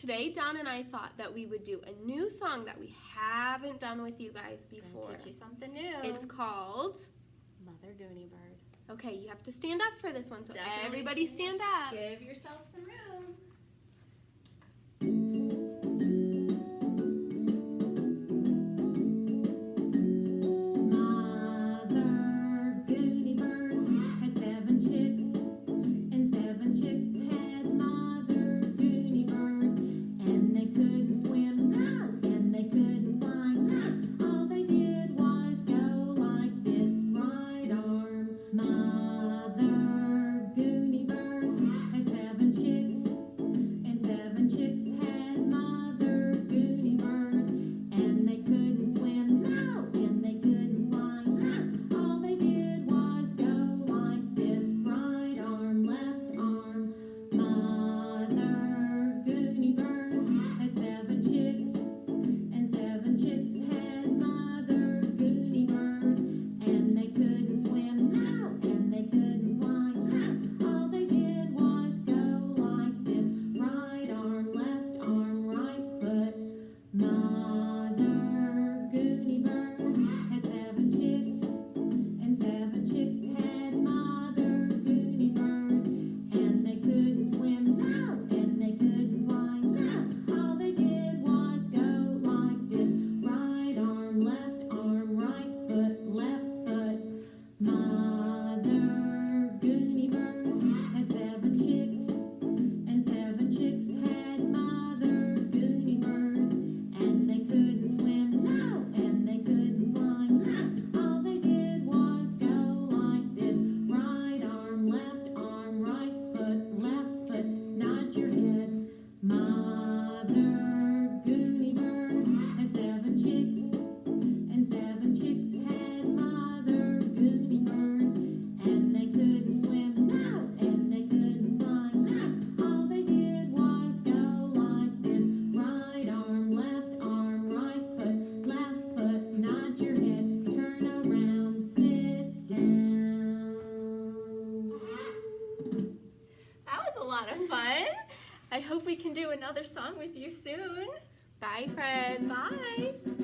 Today, Dawn and I thought that we would do a new song that we haven't done with you guys before. Teach you something new. It's called Mother Gooney Bird. Okay, you have to stand up for this one, so Definitely everybody stand up. Give yourself some room. Mother Gooney Bird had 7 chicks, and 7 chicks had Mother Gooney Bird, and they couldn't swim, and they couldn't fly. All they did was go like this, right arm. Mother Gooney Bird had 7 chicks, and 7 chicks had Mother Gooney Bird, and they couldn't swim, and they couldn't fly. All they did was go like this, right arm, left arm. Mother Gooney Bird had 7 chicks, and 7 chicks had Mother Gooney Bird, and they couldn't swim, and they couldn't fly. All they did was go like this, right arm, right foot. Mother Gooney Bird had 7 chicks, and 7 chicks had Mother Gooney Bird, and they couldn't swim, and they couldn't fly. All they did was go like this, right arm, right foot, left foot. Mother Gooney Bird had 7 chicks, and 7 chicks had Mother Gooney Bird, and they couldn't swim, and they couldn't fly. All they did was go like this, right arm, right foot, left foot. Nod your head. Mother Gooney Bird had 7 chicks, and 7 chicks had Mother Gooney Bird, and they couldn't swim, and they couldn't fly. All they did was go like this, right arm, right foot, left foot. Nod your head, turn around, sit down. That was a lot of fun. I hope we can do another song with you soon. Bye, friends. Bye.